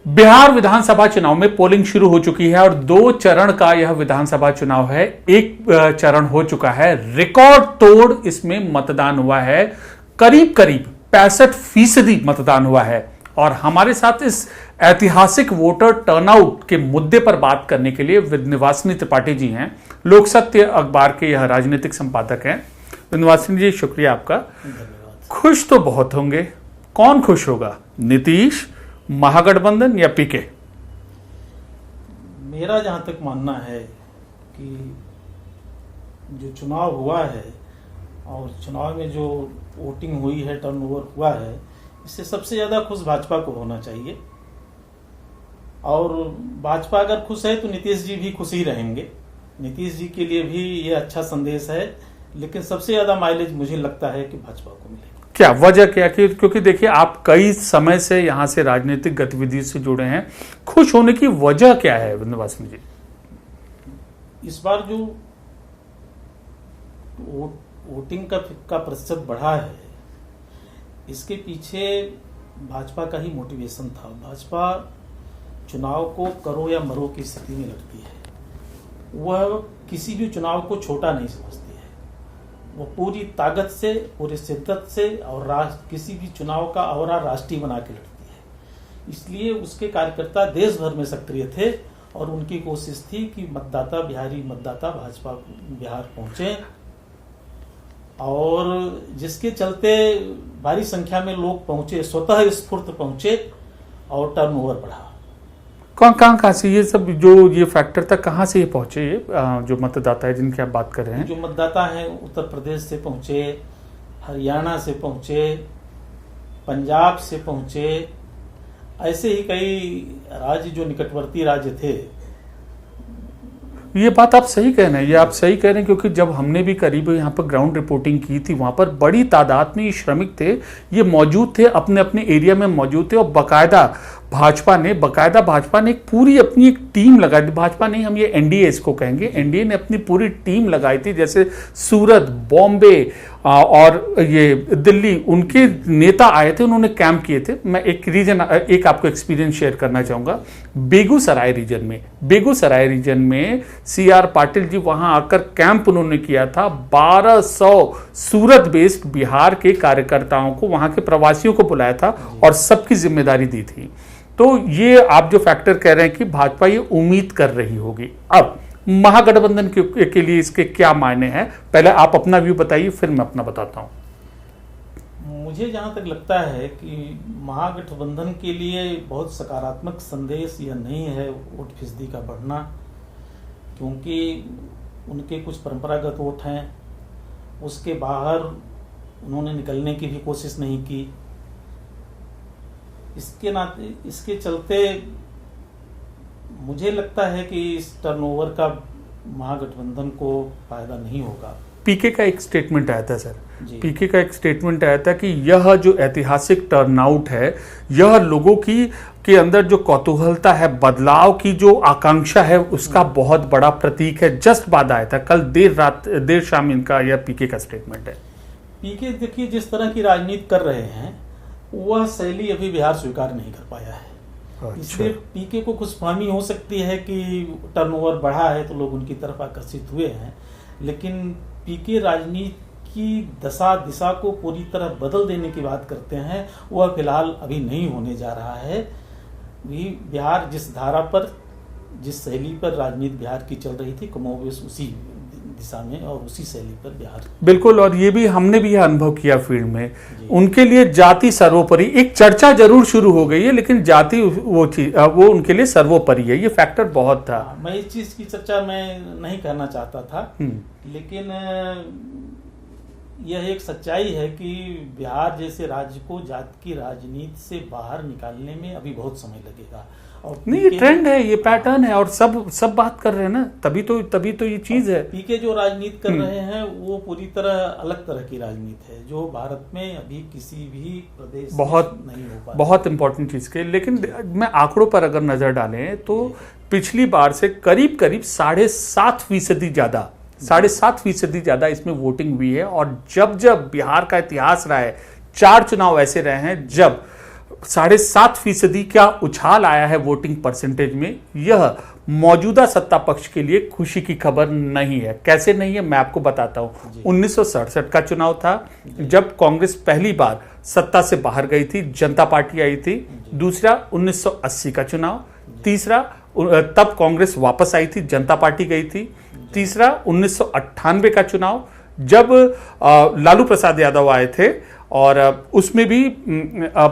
बिहार विधानसभा चुनाव में पोलिंग शुरू हो चुकी है और 2 चरण का यह विधानसभा चुनाव है। एक चरण हो चुका है, रिकॉर्ड तोड़ इसमें मतदान हुआ है, करीब 65% मतदान हुआ है। और हमारे साथ इस ऐतिहासिक वोटर टर्नआउट के मुद्दे पर बात करने के लिए विंध्यवासिनी त्रिपाठी जी हैं, लोक सत्य अखबार के यह राजनीतिक संपादक हैं। विंध्यवासिनी जी, शुक्रिया आपका। खुश तो बहुत होंगे, कौन खुश होगा, नीतीश, महागठबंधन या पीके? मेरा जहां तक मानना है कि जो चुनाव हुआ है और चुनाव में जो वोटिंग हुई है, टर्नओवर हुआ है, इससे सबसे ज्यादा खुश भाजपा को होना चाहिए। और भाजपा अगर खुश है तो नीतीश जी भी खुश ही रहेंगे। नीतीश जी के लिए भी ये अच्छा संदेश है, लेकिन सबसे ज्यादा माइलेज मुझे लगता है कि भाजपा को मिलेगा। क्या वजह क्या? क्योंकि देखिए, आप कई समय से यहां से राजनीतिक गतिविधि से जुड़े हैं, खुश होने की वजह क्या है विंध्यवासिनी जी? इस बार जो वोटिंग का प्रतिशत बढ़ा है, इसके पीछे भाजपा का ही मोटिवेशन था। भाजपा चुनाव को करो या मरो की स्थिति में लगती है। वह किसी भी चुनाव को छोटा नहीं समझती है। वो पूरी ताकत से, पूरी शिद्दत से और किसी भी चुनाव का औरा राष्ट्रीय बना के लड़ती है। इसलिए उसके कार्यकर्ता देश भर में सक्रिय थे और उनकी कोशिश थी कि बिहारी मतदाता भाजपा बिहार पहुंचे, और जिसके चलते भारी संख्या में लोग पहुंचे, स्वतः स्फूर्त पहुंचे और टर्नओवर बढ़ा। कहाँ से ये सब जो ये फैक्टर था, कहाँ से ये पहुंचे, ये जो मतदाता है जिनकी आप बात कर रहे हैं? जो मतदाता हैं उत्तर प्रदेश से पहुंचे, हरियाणा से पहुंचे, पंजाब से पहुंचे, ऐसे ही कई राज्य जो निकटवर्ती राज्य थे। ये बात आप सही कह रहे हैं, ये आप सही कह रहे हैं, क्योंकि जब हमने भी करीब यहाँ पर ग्राउंड रिपोर्टिंग की थी, वहां पर बड़ी तादाद में ये श्रमिक थे, ये मौजूद थे, अपने अपने एरिया में मौजूद थे। और बकायदा भाजपा ने एक पूरी अपनी एक टीम लगाई थी। भाजपा नहीं, हम ये एनडीए इसको कहेंगे, एनडीए ने अपनी पूरी टीम लगाई थी। जैसे सूरत, बॉम्बे और ये दिल्ली, उनके नेता आए थे, उन्होंने कैंप किए थे। मैं एक आपको एक्सपीरियंस शेयर करना चाहूंगा। बेगूसराय रीजन में CR पाटिल जी वहां आकर कैंप उन्होंने किया था। 1200 सूरत बेस्ड बिहार के कार्यकर्ताओं को, वहां के प्रवासियों को बुलाया था और सबकी जिम्मेदारी दी थी। तो ये आप जो फैक्टर कह रहे हैं कि भाजपा ये उम्मीद कर रही होगी। अब महागठबंधन के लिए इसके क्या मायने हैं, पहले आप अपना व्यू बताइए, फिर मैं अपना बताता हूं। मुझे जहां तक लगता है कि महागठबंधन के लिए बहुत सकारात्मक संदेश यह नहीं है वोट फीसदी का बढ़ना, क्योंकि उनके कुछ परंपरागत वोट हैं, उसके बाहर उन्होंने निकलने की भी कोशिश नहीं की। इसके चलते मुझे लगता है कि इस टर्नओवर का महागठबंधन को फायदा नहीं होगा। पीके का एक स्टेटमेंट आया था सर, पीके का एक स्टेटमेंट आया था कि यह जो ऐतिहासिक टर्नआउट है, यह लोगों के अंदर जो कौतूहलता है, बदलाव की जो आकांक्षा है, उसका बहुत बड़ा प्रतीक है। जस्ट बाद आया था, कल देर शाम इनका यह पीके का स्टेटमेंट है। पीके देखिए, जिस तरह की राजनीति कर रहे हैं, वह शैली अभी बिहार स्वीकार नहीं कर पाया है। अच्छा। इसलिए पीके को खुशफहमी हो सकती है कि टर्नओवर बढ़ा है तो लोग उनकी तरफ आकर्षित हुए हैं, लेकिन पीके राजनीति की दिशा को पूरी तरह बदल देने की बात करते हैं, वह फिलहाल अभी नहीं होने जा रहा है। बिहार जिस धारा पर, जिस शैली पर राजनीति बिहार की चल रही थी, कमोबेश उसी दिशा में और उसी शैली पर बिहार। बिल्कुल, और ये भी हमने भी यह अनुभव किया फील्ड में। उनके लिए जाति सर्वोपरि, एक चर्चा जरूर शुरू हो गई है, लेकिन जाति वो उनके लिए सर्वोपरि है। ये फैक्टर बहुत था। मैं इस चीज की चर्चा मैं नहीं करना चाहता था, लेकिन यह एक सच्चाई है कि बिहार जैसे राज्य को जाति की राजनीति से बाहर निकालने में अभी बहुत समय लगेगा। और नहीं, ये ट्रेंड है, ये पैटर्न है, और सब बात कर रहे हैं ना, तभी तो ये चीज है। पीके जो राजनीति कर रहे हैं वो पूरी तरह अलग तरह की राजनीति है, जो भारत में अभी किसी भी प्रदेश में नहीं हो पाती। बहुत इंपॉर्टेंट चीज के। लेकिन मैं आंकड़ों पर अगर नजर डालें तो पिछली बार से करीब 7.5% ज्यादा इसमें वोटिंग हुई है। और जब बिहार का इतिहास रहा है, 4 चुनाव ऐसे रहे हैं जब 7.5% का उछाल आया है वोटिंग परसेंटेज में, यह मौजूदा सत्ता पक्ष के लिए खुशी की खबर नहीं है। कैसे नहीं है, मैं आपको बताता हूं। 1967 का चुनाव था जब कांग्रेस पहली बार सत्ता से बाहर गई थी, जनता पार्टी आई थी। दूसरा 1980 का चुनाव, तीसरा तब कांग्रेस वापस आई थी, जनता पार्टी गई थी। तीसरा 1998 का चुनाव जब लालू प्रसाद यादव आए थे, और उसमें भी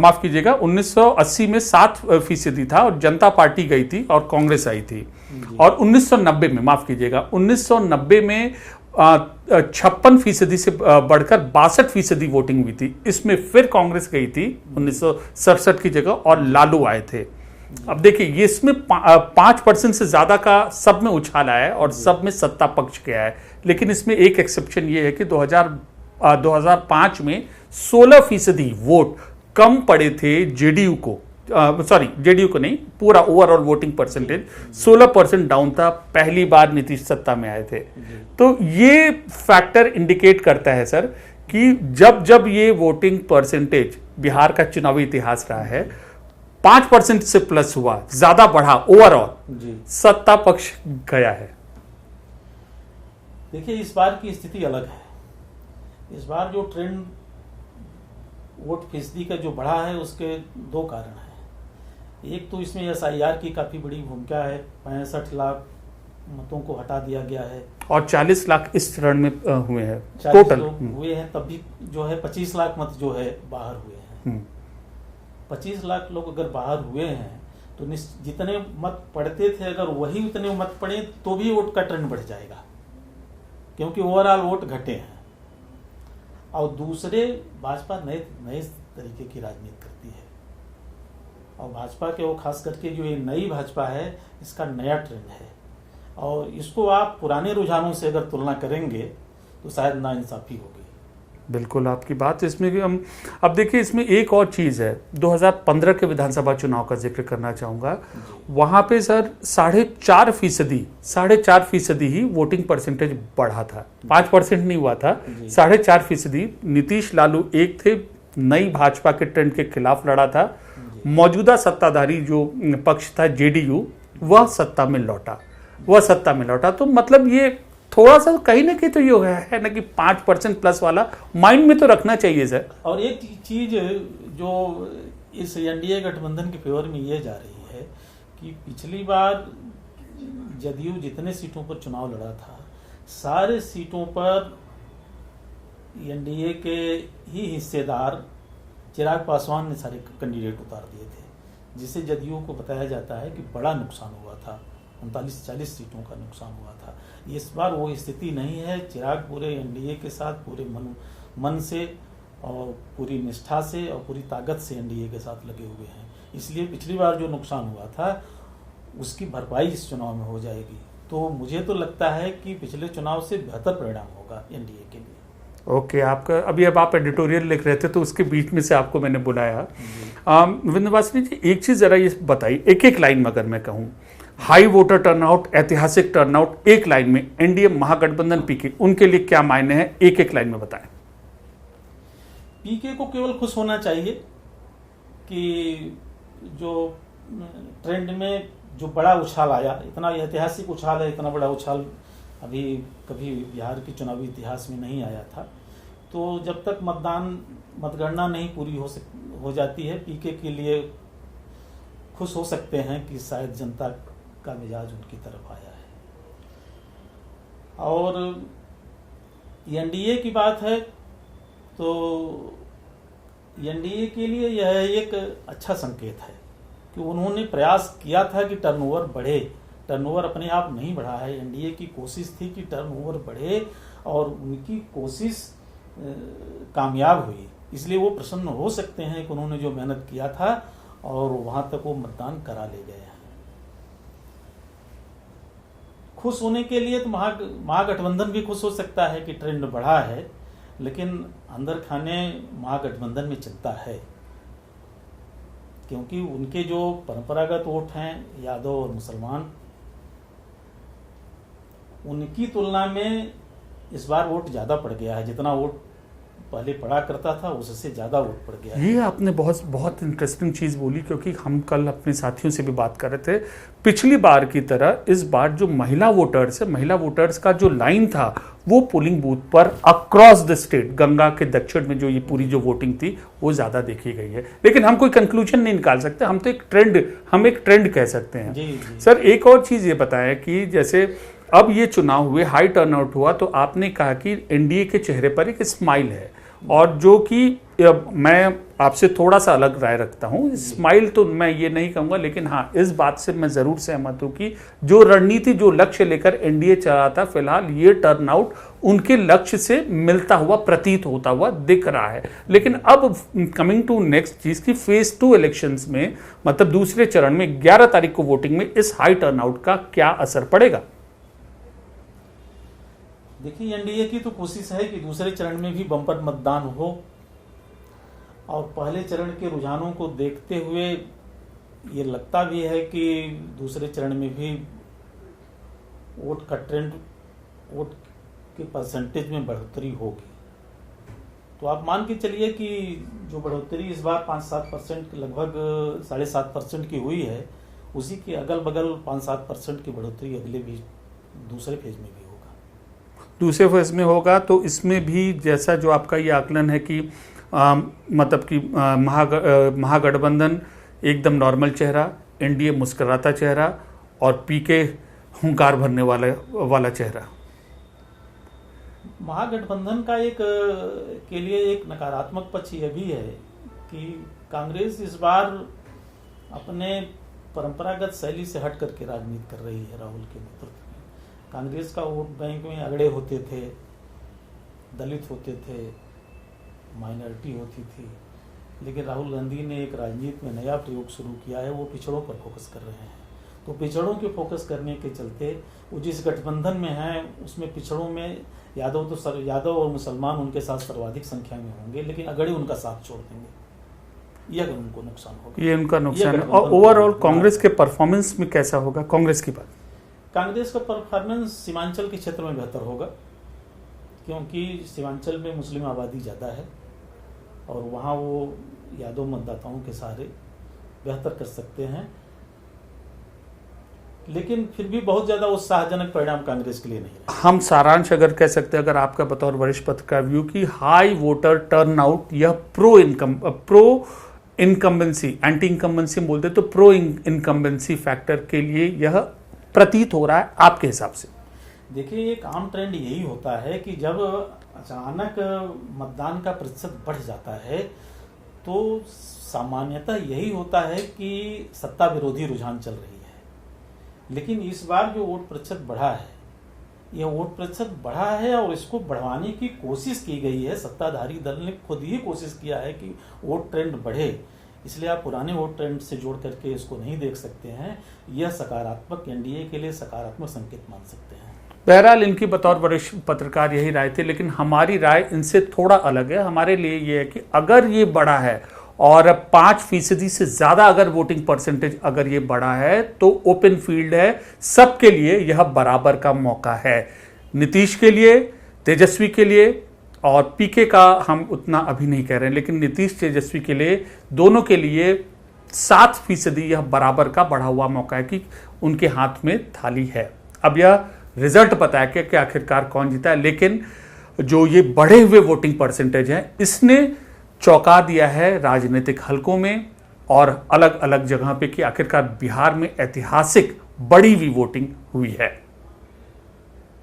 माफ कीजिएगा 1980 में 7% था और जनता पार्टी गई थी और कांग्रेस आई थी। और 1990 में, माफ कीजिएगा 1990 में 56% से बढ़कर 62% वोटिंग हुई थी। इसमें फिर कांग्रेस गई थी 1967 की जगह और लालू आए थे। अब देखिए ये इसमें 5% से ज्यादा का सब में उछाल आया है और सब में सत्ता पक्ष गया है। लेकिन इसमें एक एक्सेप्शन ये है कि 2005 में 16% वोट कम पड़े थे जेडीयू को, जेडीयू को नहीं, पूरा ओवरऑल वोटिंग परसेंटेज 16% डाउन था। पहली बार नीतीश सत्ता में आए थे। तो ये फैक्टर इंडिकेट करता है सर कि जब जब ये वोटिंग परसेंटेज बिहार का चुनावी इतिहास रहा है 5% से प्लस हुआ, ज्यादा बढ़ा, ओवरऑल सत्ता पक्ष गया है। देखिए इस बार की स्थिति अलग है। इस बार जो ट्रेंड वोट फीसदी का जो बढ़ा है उसके दो कारण हैं। एक तो इसमें एसआईआर की काफी बड़ी भूमिका है। 65 लाख मतों को हटा दिया गया है और 40 लाख इस चरण में हुए हैं टोटल हुए हैं। तब भी जो है 25 लाख मत जो है बाहर हुए हैं। 25 लाख लोग अगर बाहर हुए हैं तो जितने मत पड़ते थे अगर वही उतने मत पड़े तो भी वोट का ट्रेंड बढ़ जाएगा, क्योंकि ओवरऑल वोट घटे हैं। और दूसरे भाजपा नए तरीके की राजनीति करती है और भाजपा के वो खास करके जो ये नई भाजपा है इसका नया ट्रेंड है। और इसको आप पुराने रुझानों से अगर तुलना करेंगे तो शायद नाइंसाफी होगी। बिल्कुल आपकी बात। इसमें भी हम अब देखिए इसमें एक और चीज़ है, 2015 के विधानसभा चुनाव का जिक्र करना चाहूँगा। वहाँ पे सर 4.5% ही वोटिंग परसेंटेज बढ़ा था, 5% नहीं हुआ था, 4.5%। नीतीश लालू एक थे, नई भाजपा के ट्रेंड के खिलाफ लड़ा था। मौजूदा सत्ताधारी जो पक्ष था जेडीयू, वह सत्ता में लौटा। तो मतलब ये थोड़ा सा कहीं ना कहीं तो ये है ना कि 5% प्लस वाला माइंड में तो रखना चाहिए सर। और एक चीज जो इस एनडीए गठबंधन के फेवर में ये जा रही है कि पिछली बार जदयू जितने सीटों पर चुनाव लड़ा था सारे सीटों पर एनडीए के ही हिस्सेदार चिराग पासवान ने सारे कैंडिडेट उतार दिए थे, जिससे जदयू को बताया जाता है कि बड़ा नुकसान हुआ था, 39-40 सीटों का नुकसान हुआ था। इस बार वो स्थिति नहीं है। चिराग पूरे एनडीए के साथ पूरे मन से और पूरी निष्ठा से और पूरी ताकत से एनडीए के साथ लगे हुए हैं। इसलिए पिछली बार जो नुकसान हुआ था उसकी भरपाई इस चुनाव में हो जाएगी। तो मुझे तो लगता है कि पिछले चुनाव से बेहतर परिणाम होगा एनडीए के लिए। ओके, आपका अब आप एडिटोरियल लिख रहे थे तो उसके बीच में से आपको मैंने बुलाया। विंध्यवासिनी जी एक चीज जरा ये बताइए, एक लाइन में अगर मैं कहूँ, हाई वोटर टर्नआउट, ऐतिहासिक टर्नआउट, एक लाइन में एनडीए, महागठबंधन, पीके, उनके लिए क्या मायने हैं, एक लाइन में बताएं। पीके को केवल खुश होना चाहिए कि जो ट्रेंड में जो बड़ा उछाल आया, इतना ऐतिहासिक उछाल है, इतना बड़ा उछाल अभी कभी बिहार के चुनावी इतिहास में नहीं आया था। तो जब तक मतगणना नहीं पूरी हो जाती है, पीके के लिए खुश हो सकते हैं कि शायद जनता का मिजाज उनकी तरफ आया है। और एनडीए की बात है तो एनडीए के लिए यह एक अच्छा संकेत है कि उन्होंने प्रयास किया था कि टर्नओवर बढ़े। टर्नओवर अपने आप नहीं बढ़ा है, एनडीए की कोशिश थी कि टर्नओवर बढ़े और उनकी कोशिश कामयाब हुई। इसलिए वो प्रसन्न हो सकते हैं कि उन्होंने जो मेहनत किया था और वहां तक वो मतदान करा ले गए हैं। खुश होने के लिए तो महागठबंधन भी खुश हो सकता है कि ट्रेंड बढ़ा है, लेकिन अंदर खाने महागठबंधन में चिंता है, क्योंकि उनके जो परंपरागत वोट हैं यादव और मुसलमान, उनकी तुलना में इस बार वोट ज्यादा पड़ गया है। जितना वोट पहले पड़ा करता था उससे ज़्यादा वोट पड़ गया है। ये आपने बहुत बहुत इंटरेस्टिंग चीज़ बोली, क्योंकि हम कल अपने साथियों से भी बात कर रहे थे। पिछली बार की तरह इस बार जो महिला वोटर्स है, महिला वोटर्स का जो लाइन था वो पोलिंग बूथ पर अक्रॉस द स्टेट, गंगा के दक्षिण में जो ये पूरी जो वोटिंग थी वो ज़्यादा देखी गई है। लेकिन हम कोई कंक्लूजन नहीं निकाल सकते, हम तो एक ट्रेंड कह सकते हैं। जी, जी। सर, एक और चीज़ ये बताएं कि जैसे अब ये चुनाव हुए, हाई टर्नआउट हुआ, तो आपने कहा कि एनडीए के चेहरे पर एक स्माइल है, और जो कि मैं आपसे थोड़ा सा अलग राय रखता हूँ। स्माइल तो मैं ये नहीं कहूँगा, लेकिन हाँ, इस बात से मैं ज़रूर सहमत हूँ कि जो रणनीति, जो लक्ष्य लेकर एनडीए चला था, फिलहाल ये टर्नआउट उनके लक्ष्य से मिलता हुआ, प्रतीत होता हुआ दिख रहा है। लेकिन अब कमिंग टू नेक्स्ट चीज़ की फेज 2 इलेक्शंस में, मतलब दूसरे चरण में 11 तारीख को वोटिंग में इस हाई टर्नआउट का क्या असर पड़ेगा? देखिए, एनडीए की तो कोशिश है कि दूसरे चरण में भी बम्पर मतदान हो, और पहले चरण के रुझानों को देखते हुए ये लगता भी है कि दूसरे चरण में भी वोट का ट्रेंड, वोट के परसेंटेज में बढ़ोतरी होगी। तो आप मान के चलिए कि जो बढ़ोतरी इस बार 5-7%, लगभग 7.5% की हुई है, उसी के अगल बगल 5-7% की बढ़ोतरी अगले भी दूसरे फेज में भी होगा। दूसरे फेज में होगा तो इसमें भी जैसा जो आपका ये आकलन है कि मतलब कि महागठबंधन एकदम नॉर्मल चेहरा, एनडीए मुस्कुराता चेहरा, और पीके हुंकार भरने वाला चेहरा। महागठबंधन का के लिए एक नकारात्मक पक्ष यह भी है कि कांग्रेस इस बार अपने परंपरागत शैली से हट करके राजनीति कर रही है। राहुल के नेतृत्व में कांग्रेस का वोट बैंक में अगड़े होते थे, दलित होते थे, माइनॉरिटी होती थी, लेकिन राहुल गांधी ने एक राजनीति में नया प्रयोग शुरू किया है, वो पिछड़ों पर फोकस कर रहे हैं। तो पिछड़ों के फोकस करने के चलते वो जिस गठबंधन में है उसमें पिछड़ों में यादव और मुसलमान उनके साथ सर्वाधिक संख्या में होंगे, लेकिन अगड़े उनका साथ छोड़ देंगे, यह उनको नुकसान होगा। ये उनका नुकसान है। और ओवरऑल कांग्रेस के परफॉर्मेंस में कैसा होगा? कांग्रेस की बात, कांग्रेस का परफॉर्मेंस सीमांचल के क्षेत्र में बेहतर होगा, क्योंकि सीमांचल में मुस्लिम आबादी ज़्यादा है और वहाँ वो यादव मतदाताओं के सहारे बेहतर कर सकते हैं। लेकिन फिर भी बहुत ज़्यादा उत्साहजनक परिणाम कांग्रेस के लिए नहीं है। हम सारांश अगर कह सकते हैं, अगर आपका बतौर वरिष्ठ पत्रकार व्यू, की हाई वोटर टर्नआउट यह प्रो इनकम्बेंसी, एंटी इनकम्बेंसी बोलते तो प्रो इनकम्बेंसी फैक्टर के लिए यह प्रतीत हो रहा है आपके हिसाब से? देखिए, एक आम ट्रेंड यही होता है कि जब अचानक मतदान का प्रतिशत बढ़ जाता है तो सामान्यतः यही होता है कि सत्ता विरोधी रुझान चल रही है। लेकिन इस बार जो वोट प्रतिशत बढ़ा है, यह वोट प्रतिशत बढ़ा है और इसको बढ़ाने की कोशिश की गई है। सत्ताधारी दल ने खुद ही कोशिश किया है कि वोट ट्रेंड बढ़े, इसलिए आप पुराने वोट ट्रेंड से जोड़ करके इसको नहीं देख सकते हैं। यह सकारात्मक, एनडीए के लिए सकारात्मक संकेत मान सकते हैं। बहरहाल इनकी बतौर वरिष्ठ पत्रकार यही राय थी, लेकिन हमारी राय इनसे थोड़ा अलग है। हमारे लिए ये है कि अगर ये बढ़ा है और 5% से ज़्यादा अगर वोटिंग परसेंटेज अगर ये बढ़ा है तो ओपन फील्ड है, सबके लिए यह बराबर का मौका है। नीतीश के लिए, तेजस्वी के लिए, और पीके का हम उतना अभी नहीं कह रहे हैं, लेकिन नीतीश तेजस्वी के लिए, दोनों के लिए 7% यह बराबर का बढ़ा हुआ मौका है कि उनके हाथ में थाली है। अब यह रिजल्ट पता है कि आखिरकार कौन जीता है, लेकिन जो ये बढ़े हुए वोटिंग परसेंटेज है इसने चौंका दिया है राजनीतिक हलकों में और अलग अलग जगह पे कि आखिरकार बिहार में ऐतिहासिक बड़ी हुई वोटिंग हुई है।